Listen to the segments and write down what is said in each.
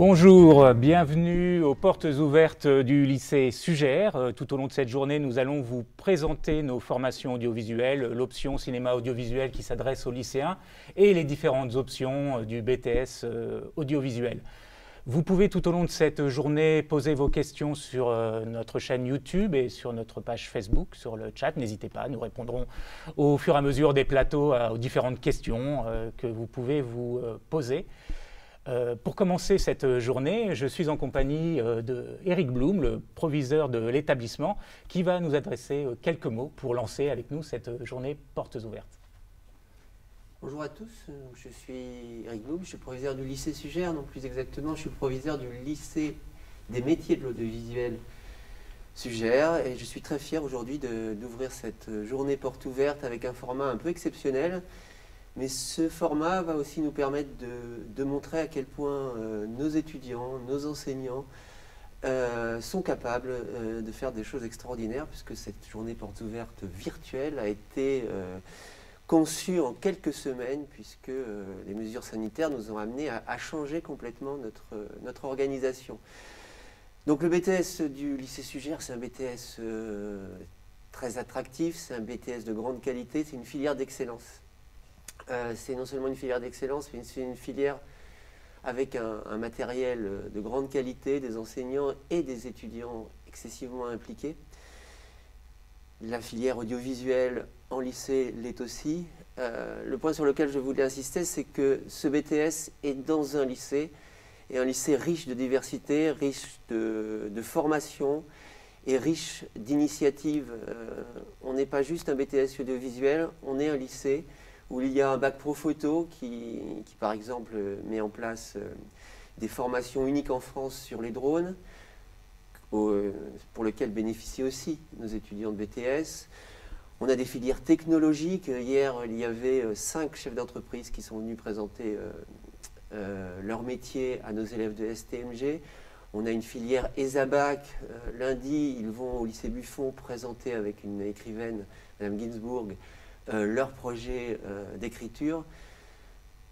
Bonjour, bienvenue aux portes ouvertes du lycée Sugère. Tout au long de cette journée, nous allons vous présenter nos formations audiovisuelles, l'option cinéma audiovisuel qui s'adresse aux lycéens et les différentes options du BTS audiovisuel. Vous pouvez tout au long de cette journée poser vos questions sur notre chaîne YouTube et sur notre page Facebook, sur le chat. N'hésitez pas, nous répondrons au fur et à mesure des plateaux aux différentes questions que vous pouvez vous poser. Pour commencer cette journée, je suis en compagnie d'Éric Blum, le proviseur de l'établissement, qui va nous adresser quelques mots pour lancer avec nous cette journée portes ouvertes. Bonjour à tous, je suis Éric Blum, je suis proviseur du lycée Sugère, donc plus exactement je suis proviseur du lycée des métiers de l'audiovisuel Sugère et je suis très fier aujourd'hui d'ouvrir cette journée portes ouvertes avec un format un peu exceptionnel. Mais ce format va aussi nous permettre de montrer à quel point nos étudiants, nos enseignants sont capables de faire des choses extraordinaires, puisque cette journée portes ouvertes virtuelle a été conçue en quelques semaines, puisque les mesures sanitaires nous ont amenés à changer complètement notre organisation. Donc le BTS du lycée Sugère, c'est un BTS très attractif, c'est un BTS de grande qualité, c'est une filière d'excellence. C'est non seulement une filière d'excellence, mais c'est une filière avec un matériel de grande qualité, des enseignants et des étudiants excessivement impliqués. La filière audiovisuelle en lycée l'est aussi. Le point sur lequel je voulais insister, c'est que ce BTS est dans un lycée, et un lycée riche de diversité, riche de formation et riche d'initiatives. On n'est pas juste un BTS audiovisuel, on est un lycée où il y a un bac pro photo qui par exemple met en place des formations uniques en France sur les drones, pour lesquelles bénéficient aussi nos étudiants de BTS. On a des filières technologiques. Hier, il y avait 5 chefs d'entreprise qui sont venus présenter leur métier à nos élèves de STMG. On a une filière ESABAC. Lundi, ils vont au lycée Buffon présenter avec une écrivaine, Madame Ginsburg, leur projet d'écriture.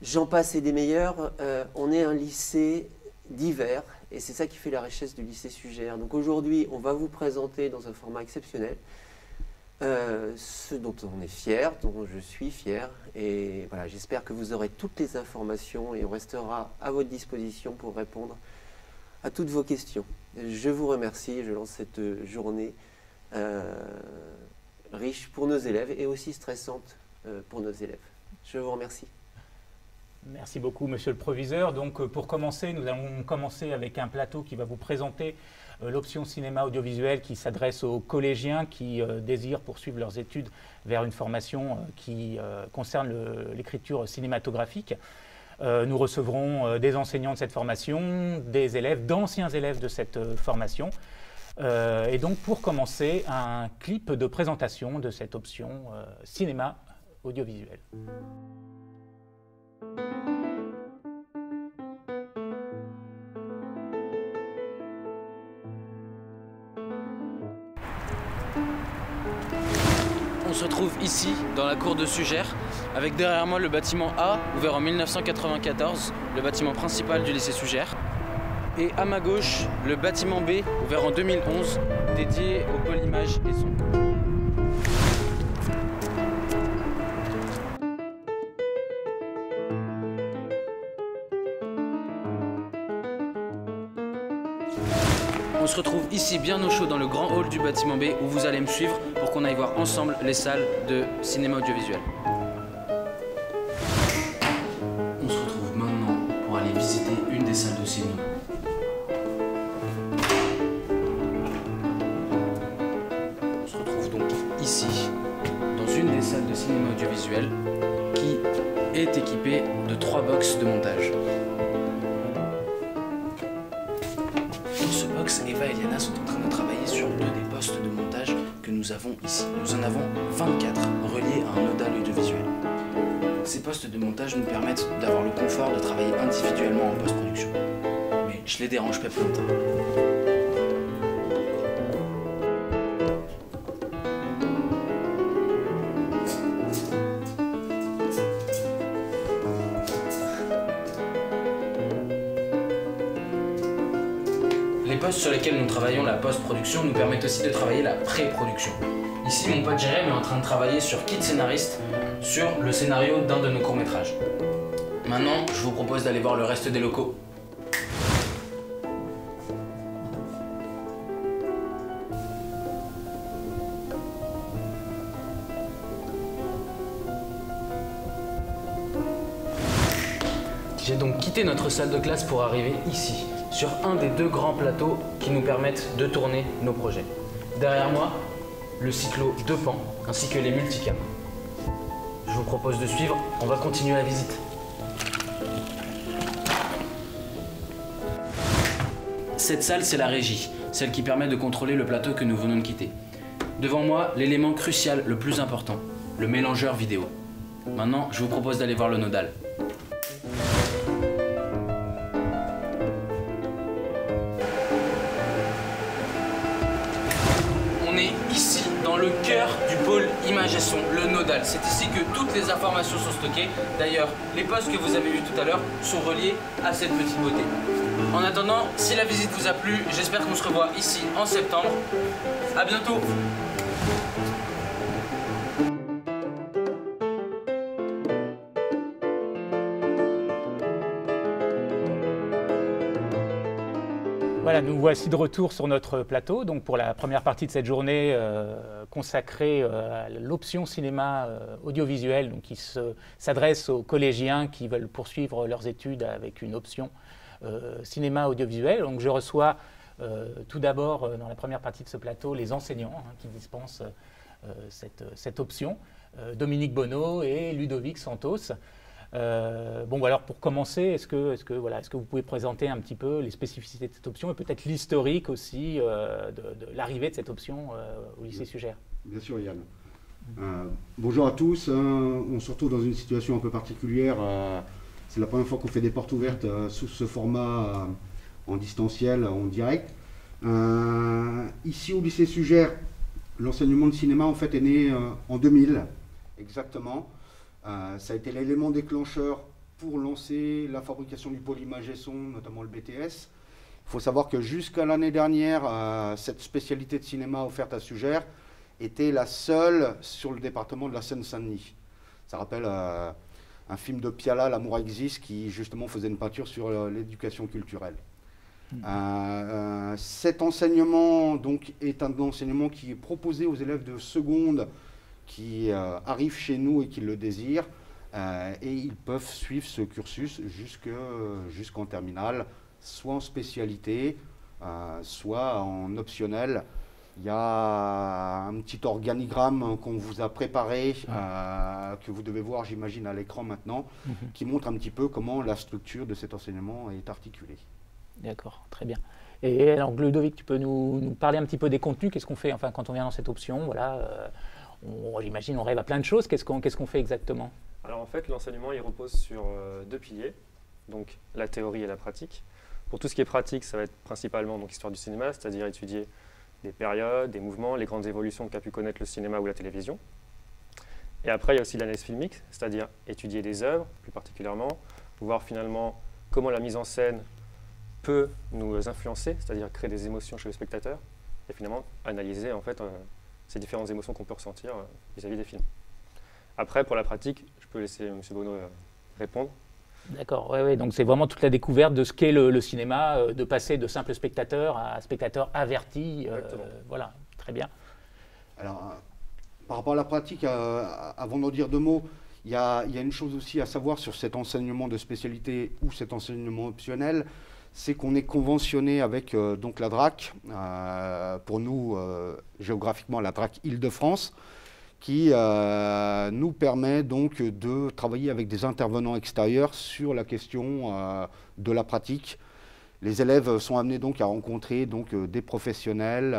J'en passe et des meilleurs. On est un lycée divers et c'est ça qui fait la richesse du lycée Sugère. Donc aujourd'hui, on va vous présenter dans un format exceptionnel ce dont on est fier, dont je suis fier. Et voilà, j'espère que vous aurez toutes les informations et on restera à votre disposition pour répondre à toutes vos questions. Je vous remercie et je lance cette journée riche pour nos élèves et aussi stressante pour nos élèves. Je vous remercie. Merci beaucoup, monsieur le proviseur. Donc, pour commencer, nous allons commencer avec un plateau qui va vous présenter l'option cinéma audiovisuel qui s'adresse aux collégiens qui désirent poursuivre leurs études vers une formation qui concerne l'écriture cinématographique. Nous recevrons des enseignants de cette formation, des élèves, d'anciens élèves de cette formation. Et donc, pour commencer, un clip de présentation de cette option cinéma audiovisuel. On se retrouve ici, dans la cour de Sugère, avec derrière moi le bâtiment A, ouvert en 1994, le bâtiment principal du lycée Sugère. Et à ma gauche, le bâtiment B, ouvert en 2011, dédié au pôle image et son. On se retrouve ici bien au chaud dans le grand hall du bâtiment B où vous allez me suivre pour qu'on aille voir ensemble les salles de cinéma audiovisuel. On se retrouve maintenant pour aller visiter une des salles de cinéma. On se retrouve donc ici, dans une des salles de cinéma audiovisuel qui est équipée de 3 box de montage. Eva et Eliana sont en train de travailler sur 2 des postes de montage que nous avons ici. Nous en avons 24 reliés à un nodal audiovisuel. Ces postes de montage nous permettent d'avoir le confort de travailler individuellement en post-production. Mais je les dérange pas plus longtemps. postes sur lesquels nous travaillons, la post-production, nous permettent aussi de travailler la pré-production. Ici, mon pote Jérém est en train de travailler sur Kit Scénariste, sur le scénario d'un de nos courts-métrages. Maintenant, je vous propose d'aller voir le reste des locaux. J'ai donc quitté notre salle de classe pour arriver ici, sur un des deux grands plateaux qui nous permettent de tourner nos projets. Derrière moi, le cyclo 2 pans, ainsi que les multicams. Je vous propose de suivre, on va continuer la visite. Cette salle, c'est la régie, celle qui permet de contrôler le plateau que nous venons de quitter. Devant moi, l'élément crucial, le plus important, le mélangeur vidéo. Maintenant, je vous propose d'aller voir le nodal. On est ici, dans le cœur du pôle image et son, le nodal. C'est ici que toutes les informations sont stockées. D'ailleurs, les postes que vous avez vus tout à l'heure sont reliés à cette petite beauté. En attendant, si la visite vous a plu, j'espère qu'on se revoit ici en septembre. À bientôt! Voilà, nous voici de retour sur notre plateau, donc pour la première partie de cette journée consacrée à l'option cinéma audiovisuel, donc qui s'adresse aux collégiens qui veulent poursuivre leurs études avec une option cinéma audiovisuel. Donc je reçois tout d'abord dans la première partie de ce plateau les enseignants qui dispensent cette option, Dominique Bonneau et Ludovic Santos. Bon, alors pour commencer, est-ce que vous pouvez présenter un petit peu les spécificités de cette option et peut-être l'historique aussi de l'arrivée de cette option au lycée Sugère? Bien sûr, Yann. Bonjour à tous. On se retrouve dans une situation un peu particulière. C'est la première fois qu'on fait des portes ouvertes sous ce format en distanciel, en direct. Ici au lycée Sugère, l'enseignement de cinéma en fait est né en 2000, exactement. Ça a été l'élément déclencheur pour lancer la fabrication du pôle image et son, notamment le BTS. Il faut savoir que jusqu'à l'année dernière, cette spécialité de cinéma offerte à Sugère était la seule sur le département de la Seine-Saint-Denis. Ça rappelle un film de Piala, L'amour existe, qui justement faisait une peinture sur l'éducation culturelle. Cet enseignement donc, est un enseignement qui est proposé aux élèves de seconde qui arrivent chez nous et qui le désirent, et ils peuvent suivre ce cursus jusqu'en terminale, soit en spécialité, soit en optionnel. Il y a un petit organigramme qu'on vous a préparé, que vous devez voir, j'imagine, à l'écran maintenant, qui montre un petit peu comment la structure de cet enseignement est articulée. D'accord, très bien. Et alors, Ludovic, tu peux nous parler un petit peu des contenus? Qu'est-ce qu'on fait enfin, quand on vient dans cette option? Voilà, j'imagine on rêve à plein de choses. Qu'est-ce qu'on fait exactement? Alors en fait, l'enseignement il repose sur deux piliers, donc la théorie et la pratique. Pour tout ce qui est pratique, ça va être principalement donc, histoire du cinéma, c'est-à-dire étudier des périodes, des mouvements, les grandes évolutions qu'a pu connaître le cinéma ou la télévision. Et après, il y a aussi l'analyse filmique, c'est-à-dire étudier des œuvres, plus particulièrement, voir finalement comment la mise en scène peut nous influencer, c'est-à-dire créer des émotions chez le spectateur, et finalement analyser en fait ces différentes émotions qu'on peut ressentir vis-à-vis des films. Après, pour la pratique, je peux laisser M. Bonneau répondre. D'accord, oui, donc c'est vraiment toute la découverte de ce qu'est le cinéma, de passer de simple spectateur à spectateur averti. Voilà, très bien. Alors, par rapport à la pratique, avant d'en dire deux mots, il y a une chose aussi à savoir sur cet enseignement de spécialité ou cet enseignement optionnel, c'est qu'on est conventionné avec donc la DRAC, pour nous, géographiquement, la DRAC Île-de-France, qui nous permet donc de travailler avec des intervenants extérieurs sur la question de la pratique. Les élèves sont amenés donc à rencontrer donc, des professionnels,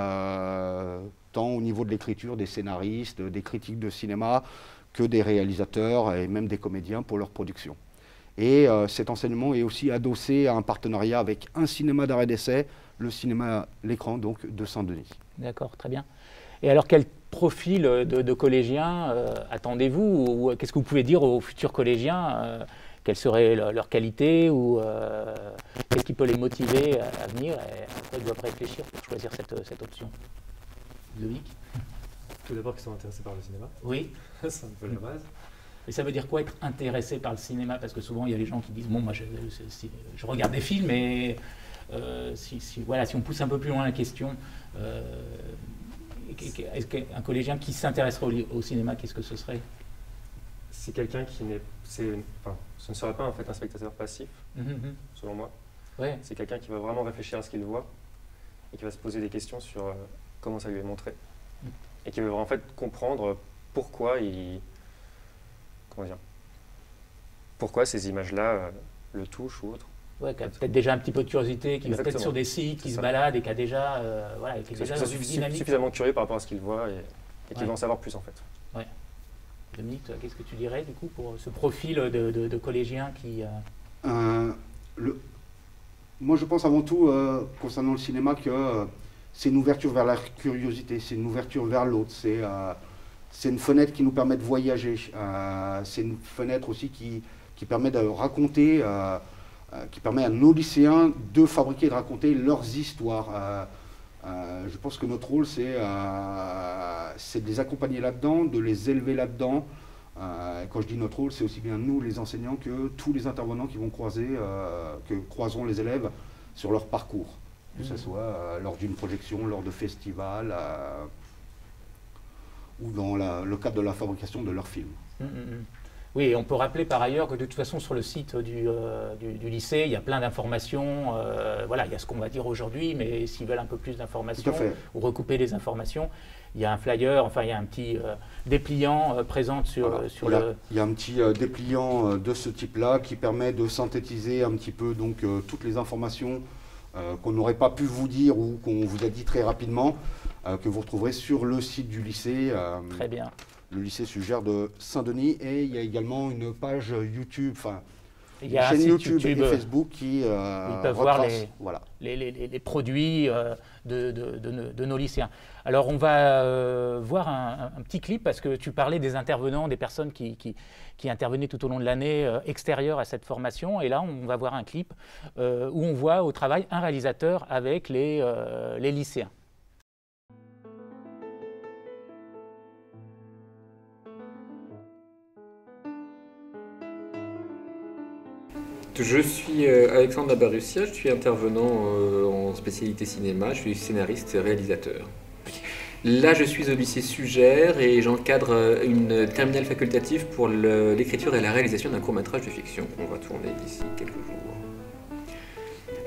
tant au niveau de l'écriture, des scénaristes, des critiques de cinéma, que des réalisateurs et même des comédiens pour leur production. Et cet enseignement est aussi adossé à un partenariat avec un cinéma d'arrêt d'essai, le cinéma L'Écran donc, de Saint-Denis. D'accord, très bien. Et alors, quel profil de collégiens attendez-vous, ou qu'est-ce que vous pouvez dire aux futurs collégiens quelle serait leur qualité ou qu'est-ce qui peut les motiver à venir et à quoi ils doivent réfléchir pour choisir cette option. Loïc? Tout d'abord qu'ils sont intéressés par le cinéma. Oui. C'est un peu la base. Et ça veut dire quoi être intéressé par le cinéma? Parce que souvent il y a des gens qui disent bon, moi je regarde des films, mais si on pousse un peu plus loin la question, est-ce qu'un collégien qui s'intéresserait au cinéma, qu'est-ce que ce serait? C'est quelqu'un qui n'est, ce ne serait pas en fait un spectateur passif, selon moi. Ouais. C'est quelqu'un qui va vraiment réfléchir à ce qu'il voit et qui va se poser des questions sur comment ça lui est montré et qui va en fait comprendre pourquoi pourquoi ces images-là le touchent ou autre. Ouais, qui a peut-être déjà un petit peu de curiosité, qui va peut-être sur des sites, qui se balade et qui a déjà, qui est déjà dans une dynamique. Suffisamment curieux par rapport à ce qu'il voit et qui va en savoir plus en fait. Ouais. Dominique, qu'est-ce que tu dirais du coup pour ce profil de collégien qui... Moi je pense avant tout, concernant le cinéma, que c'est une ouverture vers la curiosité, c'est une ouverture vers l'autre, c'est une fenêtre qui nous permet de voyager, c'est une fenêtre aussi qui permet de raconter, qui permet à nos lycéens de fabriquer et de raconter leurs histoires. Je pense que notre rôle, c'est de les accompagner là-dedans, de les élever là-dedans. Quand je dis notre rôle, c'est aussi bien nous, les enseignants, que tous les intervenants qui vont que croiseront les élèves sur leur parcours, que ce soit lors d'une projection, lors de festivals, ou dans le cadre de la fabrication de leurs films. Oui, et on peut rappeler par ailleurs que de toute façon sur le site du lycée, il y a plein d'informations. Voilà, il y a ce qu'on va dire aujourd'hui, mais s'ils veulent un peu plus d'informations ou recouper les informations, il y a un flyer, enfin il y a un petit dépliant présent sur le... Il y a un petit dépliant de ce type-là qui permet de synthétiser un petit peu donc, toutes les informations qu'on n'aurait pas pu vous dire ou qu'on vous a dit très rapidement, que vous retrouverez sur le site du lycée. Très bien. Le lycée Sugère de Saint-Denis, et il y a également une page YouTube, il y a une chaîne YouTube et Facebook qui ils peuvent voir les produits de nos lycéens. Alors on va voir un petit clip parce que tu parlais des intervenants, des personnes qui intervenaient tout au long de l'année extérieures à cette formation, et là on va voir un clip où on voit au travail un réalisateur avec les lycéens. Je suis Alexandre Labarussia, je suis intervenant en spécialité cinéma, je suis scénariste et réalisateur. Là, je suis au lycée Sugère et j'encadre une terminale facultative pour l'écriture et la réalisation d'un court-métrage de fiction qu'on va tourner d'ici quelques jours.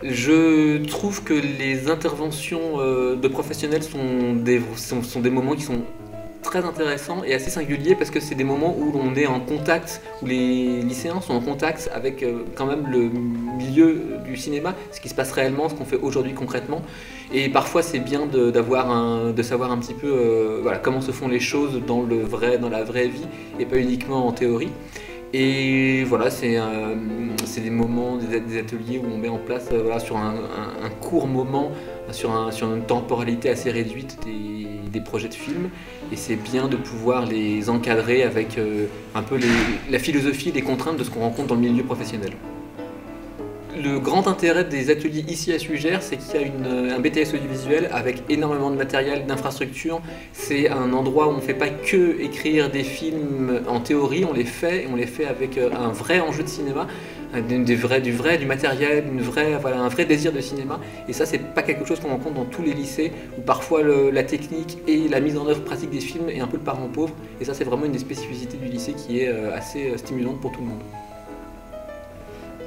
Je trouve que les interventions de professionnels sont des moments qui sont très intéressant et assez singulier parce que c'est des moments où on est en contact, où les lycéens sont en contact avec quand même le milieu du cinéma, ce qui se passe réellement, ce qu'on fait aujourd'hui concrètement. Et parfois c'est bien de savoir un petit peu comment se font les choses dans la vraie vie et pas uniquement en théorie. Et voilà, c'est des moments, des ateliers où on met en place sur un court moment, sur une temporalité assez réduite des projets de films. Et c'est bien de pouvoir les encadrer avec un peu la philosophie et les contraintes de ce qu'on rencontre dans le milieu professionnel. Le grand intérêt des ateliers ici à Sugère, c'est qu'il y a un BTS audiovisuel avec énormément de matériel, d'infrastructures. C'est un endroit où on ne fait pas que écrire des films en théorie, on les fait avec un vrai enjeu de cinéma, du matériel, un vrai désir de cinéma. Et ça, c'est pas quelque chose qu'on rencontre dans tous les lycées, où parfois la technique et la mise en œuvre pratique des films est un peu le parent pauvre. Et ça, c'est vraiment une des spécificités du lycée qui est assez stimulante pour tout le monde.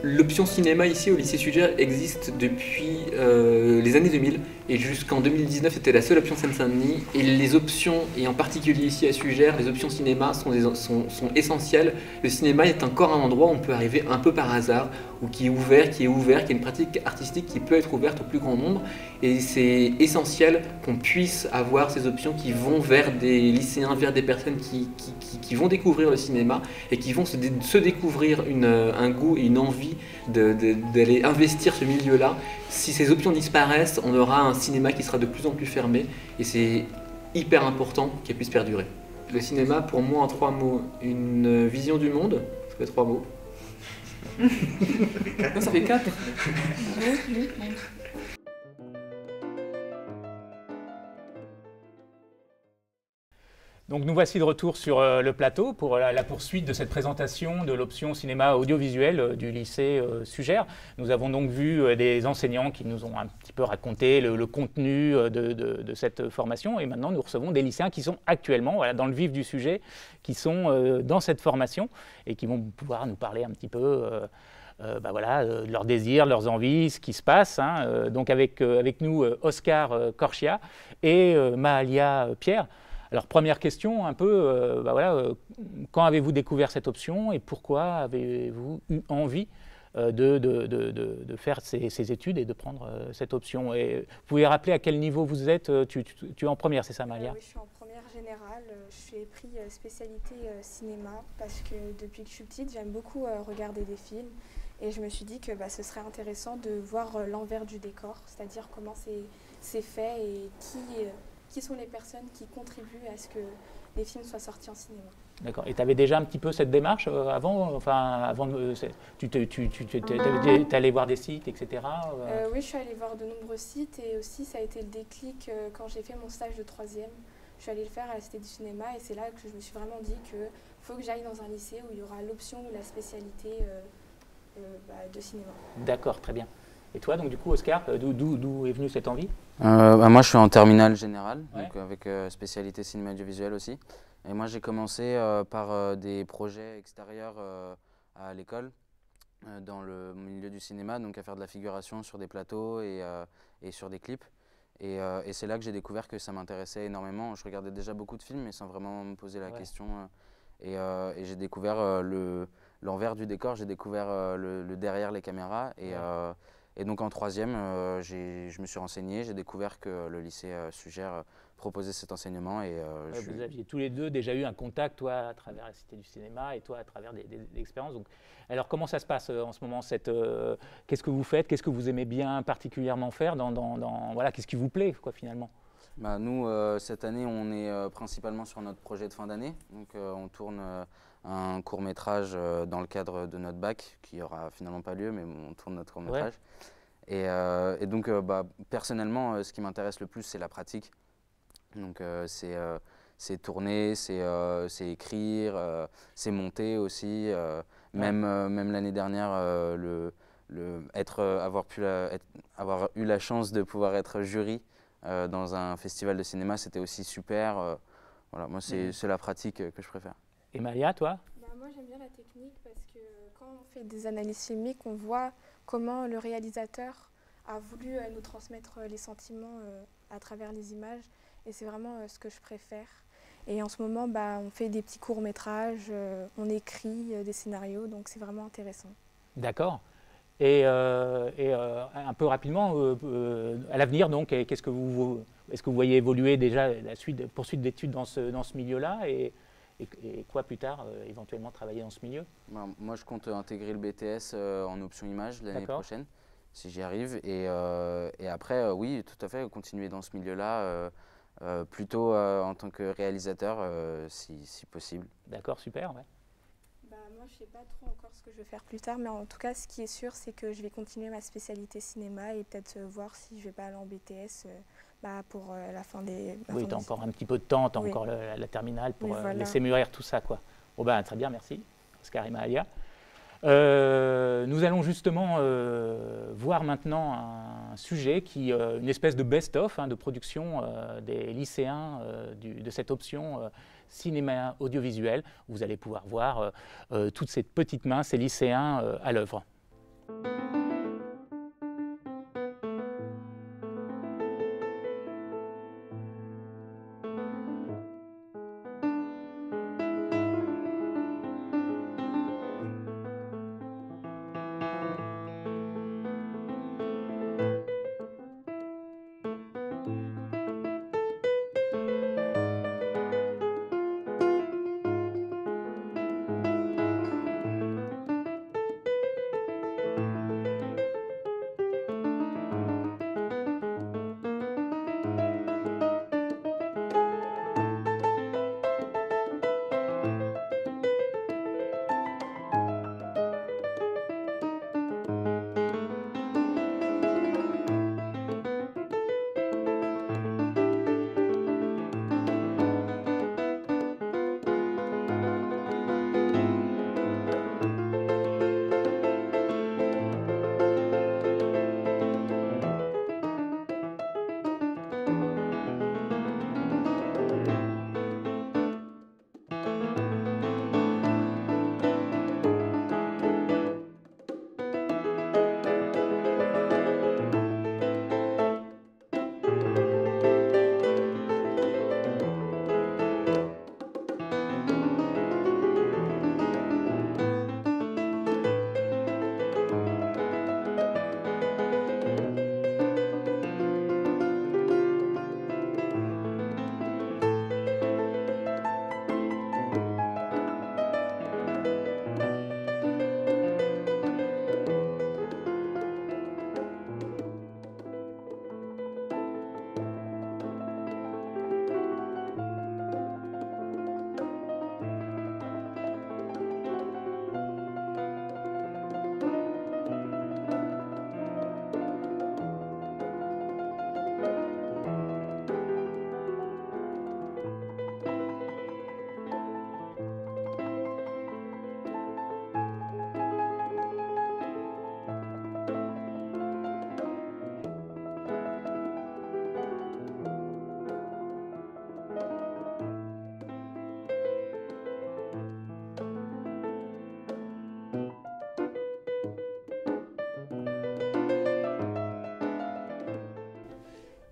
L'option cinéma ici au lycée Sugère existe depuis les années 2000 et jusqu'en 2019 c'était la seule option Seine-Saint-Denis, et les options, et en particulier ici à Sugère, les options cinéma sont essentielles. Le cinéma est encore un endroit où on peut arriver un peu par hasard, ou qui est ouvert, qui a une pratique artistique qui peut être ouverte au plus grand nombre, et c'est essentiel qu'on puisse avoir ces options qui vont vers des lycéens, vers des personnes qui vont découvrir le cinéma et qui vont se découvrir un goût et une envie d'aller investir ce milieu-là. Si ces options disparaissent, on aura un cinéma qui sera de plus en plus fermé, et c'est hyper important qu'elle puisse perdurer. Le cinéma, pour moi, en 3 mots, une vision du monde, ça fait 3 mots. Non, ça fait 4. Donc nous voici de retour sur le plateau pour la poursuite de cette présentation de l'option cinéma audiovisuel du lycée Sugère. Nous avons donc vu des enseignants qui nous ont un petit peu raconté le contenu de cette formation, et maintenant nous recevons des lycéens qui sont actuellement dans le vif du sujet, qui sont dans cette formation et qui vont pouvoir nous parler un petit peu de leurs désirs, leurs envies, ce qui se passe. Donc avec nous Oscar Corchia et Mahalia Pierre. Alors, première question, un peu, quand avez-vous découvert cette option et pourquoi avez-vous eu envie de faire ces études et de prendre cette option? Et vous pouvez rappeler à quel niveau vous êtes? Tu es en première, c'est ça, Mahalia? Oui, je suis en première générale. J'ai pris spécialité cinéma parce que depuis que je suis petite, j'aime beaucoup regarder des films. Et je me suis dit que ce serait intéressant de voir l'envers du décor, c'est-à-dire comment c'est fait et qui sont les personnes qui contribuent à ce que les films soient sortis en cinéma. D'accord. Et tu avais déjà un petit peu cette démarche avant tu es allé voir des sites, etc. Oui, je suis allée voir de nombreux sites et aussi ça a été le déclic quand j'ai fait mon stage de 3e. Je suis allée le faire à la Cité du Cinéma et c'est là que je me suis vraiment dit qu'il faut que j'aille dans un lycée où il y aura l'option ou la spécialité de cinéma. D'accord, très bien. Et toi, donc du coup, Oscar, d'où est venue cette envie? Moi, je suis en terminale générale, Ouais. donc avec spécialité cinéma audiovisuel aussi. Et moi, j'ai commencé par des projets extérieurs à l'école, dans le milieu du cinéma, donc à faire de la figuration sur des plateaux et sur des clips. Et c'est là que j'ai découvert que ça m'intéressait énormément. Je regardais déjà beaucoup de films, mais sans vraiment me poser la question. Et j'ai découvert l'envers du décor, j'ai découvert le derrière les caméras. Et donc en 3e, je me suis renseigné, j'ai découvert que le lycée Sugère proposait cet enseignement. Vous aviez tous les deux déjà eu un contact, toi à travers la Cité du Cinéma et toi à travers des expériences. Donc, alors comment ça se passe en ce moment qu'est-ce que vous faites? Qu'est-ce que vous aimez bien particulièrement faire qu'est-ce qui vous plaît finalement? Nous, cette année, on est principalement sur notre projet de fin d'année. Donc on tourne un court-métrage dans le cadre de notre bac, qui n'aura finalement pas lieu, mais on tourne notre court-métrage. Ouais. Et donc, personnellement, ce qui m'intéresse le plus, c'est la pratique. Donc c'est tourner, c'est écrire, c'est monter aussi. Même l'année dernière, avoir eu la chance de pouvoir être jury dans un festival de cinéma, c'était aussi super. Voilà, moi, c'est la pratique que je préfère. Et Mahalia, toi? Moi, j'aime bien la technique parce que quand on fait des analyses filmiques, on voit comment le réalisateur a voulu nous transmettre les sentiments à travers les images. Et c'est vraiment ce que je préfère. Et en ce moment, on fait des petits courts-métrages, on écrit des scénarios, donc c'est vraiment intéressant. D'accord. Et un peu rapidement, à l'avenir, donc, est-ce que vous voyez évoluer déjà la poursuite d'études dans ce milieu-là et quoi plus tard, éventuellement travailler dans ce milieu? Moi, je compte intégrer le BTS en option image l'année prochaine, si j'y arrive. Et après, oui, tout à fait, continuer dans ce milieu-là, plutôt en tant que réalisateur, si possible. D'accord, super. Ouais. Moi, je ne sais pas trop encore ce que je vais faire plus tard, mais en tout cas, ce qui est sûr, c'est que je vais continuer ma spécialité cinéma et peut-être voir si je ne vais pas aller en BTS pour la fin des... Oui, tu as encore un petit peu de temps, tu as encore la terminale pour laisser mûrir tout ça. Très bien, merci, Oscar et Mahalia. Nous allons justement voir maintenant un sujet une espèce de best-of de production des lycéens de cette option cinéma audiovisuel. Vous allez pouvoir voir toutes ces petites mains, ces lycéens à l'œuvre.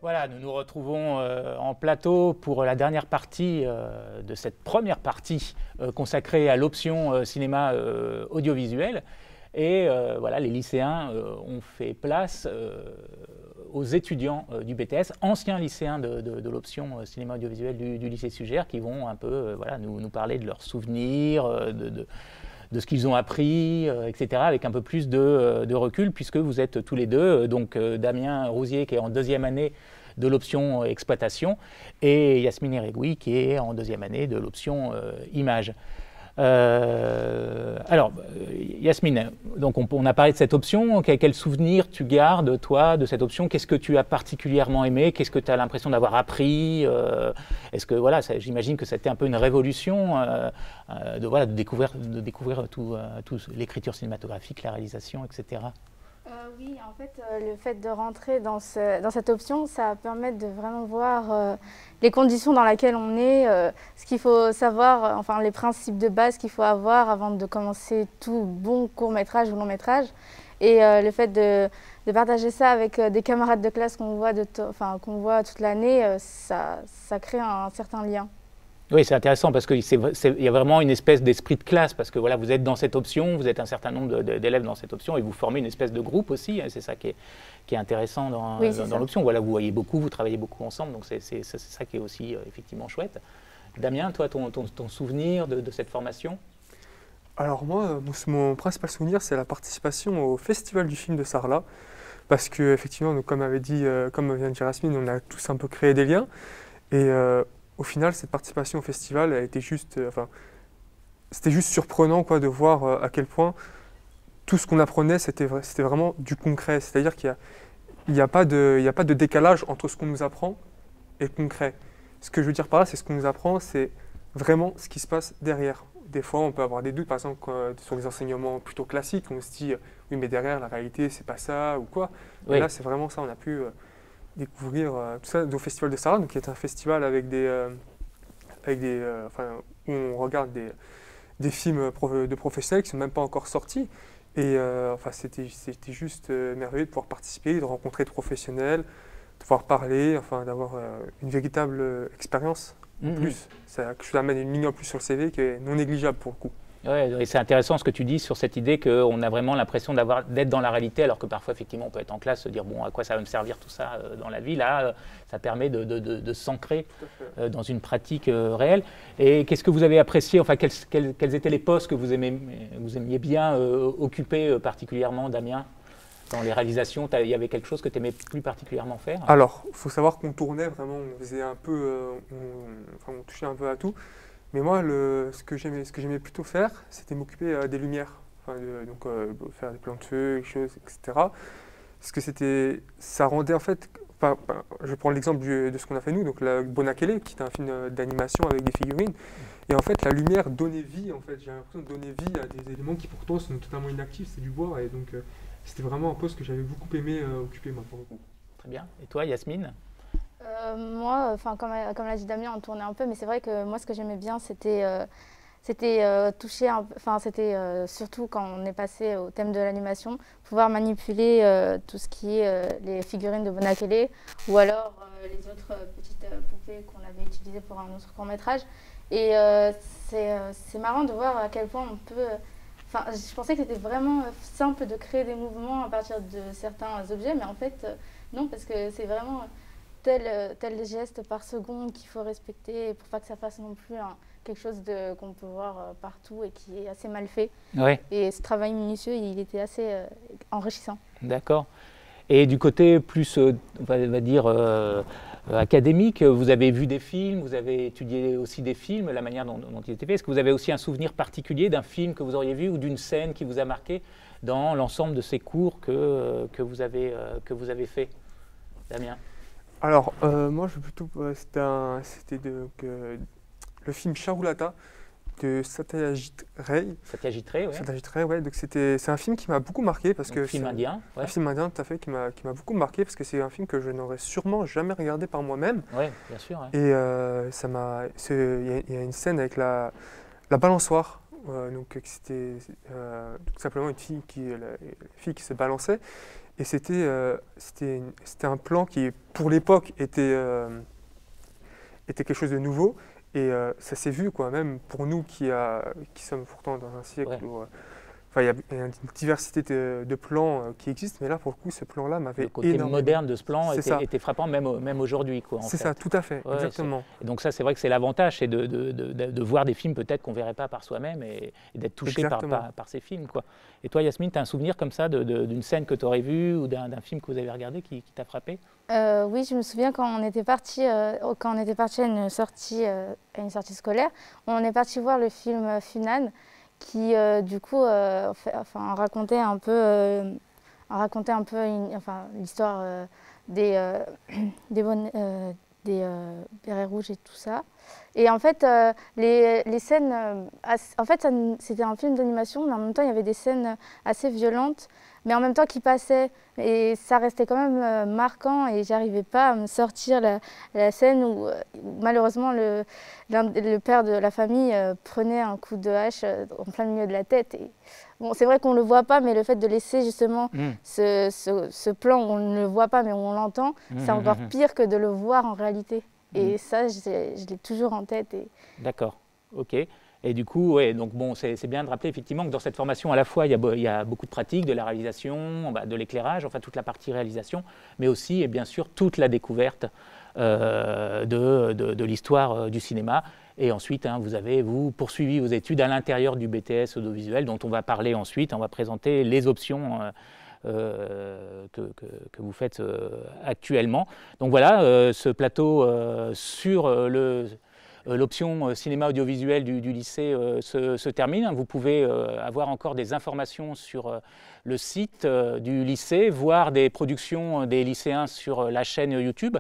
Voilà, nous nous retrouvons en plateau pour la dernière partie de cette première partie consacrée à l'option cinéma audiovisuel. Et voilà, les lycéens ont fait place aux étudiants du BTS, anciens lycéens de l'option cinéma audiovisuel du lycée Sugère, qui vont un peu voilà, nous parler de leurs souvenirs, de ce qu'ils ont appris, etc., avec un peu plus de recul, puisque vous êtes tous les deux, donc Damien Rousier qui est en deuxième année de l'option exploitation, et Yasmine Eregoui qui est en deuxième année de l'option image. Alors, Yasmine, donc on a parlé de cette option. Quel souvenir tu gardes, toi, de cette option? Qu'est-ce que tu as particulièrement aimé? Qu'est-ce que tu as l'impression d'avoir appris? Est-ce que, voilà, j'imagine que c'était un peu une révolution de découvrir tout l'écriture cinématographique, la réalisation, etc. Oui, en fait, le fait de rentrer dans cette option, ça permet de vraiment voir les conditions dans lesquelles on est, ce qu'il faut savoir, enfin les principes de base qu'il faut avoir avant de commencer tout bon court-métrage ou long-métrage. Et le fait de partager ça avec des camarades de classe qu'on voit, qu'on voit toute l'année, ça crée un certain lien. Oui, c'est intéressant parce qu'il y a vraiment une espèce d'esprit de classe, parce que voilà, vous êtes dans cette option, vous êtes un certain nombre d'élèves dans cette option et vous formez une espèce de groupe aussi, c'est ça qui est intéressant dans l'option. Voilà, vous voyez beaucoup, vous travaillez beaucoup ensemble, donc c'est ça qui est aussi effectivement chouette. Damien, toi, ton souvenir de cette formation? Alors moi, mon principal souvenir, c'est la participation au Festival du film de Sarlat, parce que effectivement, comme vient de dire Yasmine, on a tous un peu créé des liens, et au final, cette participation au festival a été c'était juste surprenant quoi, de voir à quel point tout ce qu'on apprenait, c'était vraiment du concret. C'est-à-dire qu'il n'y a pas de décalage entre ce qu'on nous apprend et le concret. Ce que je veux dire par là, c'est ce qu'on nous apprend, c'est vraiment ce qui se passe derrière. Des fois, on peut avoir des doutes, par exemple, sur les enseignements plutôt classiques, on se dit « oui, mais derrière, la réalité, c'est pas ça » ou quoi. Oui. Et là, c'est vraiment ça, on a pu découvrir tout ça au Festival de Sarlat, qui est un festival où on regarde des films de professionnels qui ne sont même pas encore sortis. Et c'était juste merveilleux de pouvoir participer, de rencontrer des professionnels, de pouvoir parler, d'avoir une véritable expérience en plus. Ça amène une ligne en plus sur le CV qui est non négligeable pour le coup. Ouais, et c'est intéressant ce que tu dis sur cette idée qu'on a vraiment l'impression d'être dans la réalité, alors que parfois, effectivement, on peut être en classe, se dire, bon, à quoi ça va me servir tout ça dans la vie? Là, ça permet de s'ancrer dans une pratique réelle. Et qu'est-ce que vous avez apprécié? Enfin, quels étaient les postes que vous aimiez bien occuper particulièrement, Damien, dans les réalisations? Il y avait quelque chose que tu aimais plus particulièrement faire? Alors, il faut savoir qu'on tournait vraiment, on faisait un peu, on touchait un peu à tout. Mais moi, ce que j'aimais plutôt faire, c'était m'occuper des lumières, faire des plans de feu, des choses, etc. Parce que ça rendait en fait, je prends l'exemple de ce qu'on a fait nous, donc la Bonakele, qui est un film d'animation avec des figurines. Et en fait, la lumière donnait vie, j'ai l'impression de donner vie à des éléments qui pourtant sont totalement inactifs, c'est du bois. Et donc, c'était vraiment un poste que j'avais beaucoup aimé occuper, moi, pour le coup. Très bien. Et toi, Yasmine? Moi, comme l'a dit Damien, on tournait un peu, mais c'est vrai que moi, ce que j'aimais bien, c'était toucher, c'était surtout quand on est passé au thème de l'animation, pouvoir manipuler tout ce qui est les figurines de Bonakele ou alors les autres petites poupées qu'on avait utilisées pour un autre court-métrage. Et c'est marrant de voir à quel point on peut... je pensais que c'était vraiment simple de créer des mouvements à partir de certains objets, mais en fait, non, parce que c'est vraiment... tel geste par seconde qu'il faut respecter pour pas que ça fasse non plus quelque chose qu'on peut voir partout et qui est assez mal fait. Ouais. Et ce travail minutieux, il était assez enrichissant. D'accord. Et du côté plus, on va dire, académique, vous avez vu des films, vous avez étudié aussi des films, la manière dont ils étaient faits. Est-ce que vous avez aussi un souvenir particulier d'un film que vous auriez vu ou d'une scène qui vous a marqué dans l'ensemble de ces cours que vous avez fait, Damien? Alors, moi, c'était le film Charulata de Satyajit Ray. Satyajit Ray, oui. Satyajit Ray, ouais. Donc c'est un film qui m'a beaucoup marqué parce que film indien. Ouais. Un film indien, tout à fait, qui m'a beaucoup marqué parce que c'est un film que je n'aurais sûrement jamais regardé par moi-même. Oui, bien sûr. Ouais. Et il y a une scène avec la balançoire donc c'était tout simplement une fille qui se balançait. Et c'était un plan qui, pour l'époque, était quelque chose de nouveau. Et ça s'est vu, quoi, même pour nous qui sommes pourtant dans un siècle où il y a une diversité de plans qui existent, mais là, pour le coup, ce plan-là m'avait énormément... Le côté moderne de ce plan était frappant, même aujourd'hui. C'est ça, tout à fait, exactement. Et donc ça, c'est vrai que c'est l'avantage, c'est de voir des films peut-être qu'on ne verrait pas par soi-même et d'être touché par ces films, quoi. Et toi, Yasmine, tu as un souvenir comme ça d'une scène que tu aurais vue ou d'un film que vous avez regardé qui t'a frappé? Oui, je me souviens quand on était parti à une sortie scolaire, on est parti voir le film Funan, qui du coup racontait un peu l'histoire des bérets rouges et tout ça. Et en fait, les scènes, c'était un film d'animation, mais en même temps, il y avait des scènes assez violentes, mais en même temps qui passaient. Et ça restait quand même marquant et j'arrivais pas à me sortir la scène où malheureusement le père de la famille prenait un coup de hache en plein milieu de la tête. Et, bon, c'est vrai qu'on ne le voit pas, mais le fait de laisser justement ce plan où on ne le voit pas mais où on l'entend, c'est encore pire que de le voir en réalité. Et ça, je l'ai toujours en tête. D'accord, ok. Et du coup, ouais, donc bon, c'est bien de rappeler effectivement que dans cette formation, à la fois, il y a beaucoup de pratiques, de la réalisation, de l'éclairage, enfin toute la partie réalisation, mais aussi, et bien sûr, toute la découverte de l'histoire du cinéma. Et ensuite, vous poursuivi vos études à l'intérieur du BTS audiovisuel, dont on va parler ensuite. On va présenter les options que vous faites actuellement. Donc voilà, ce plateau sur l'option cinéma audiovisuel du lycée se termine. Vous pouvez avoir encore des informations sur le site du lycée, voir des productions des lycéens sur la chaîne YouTube.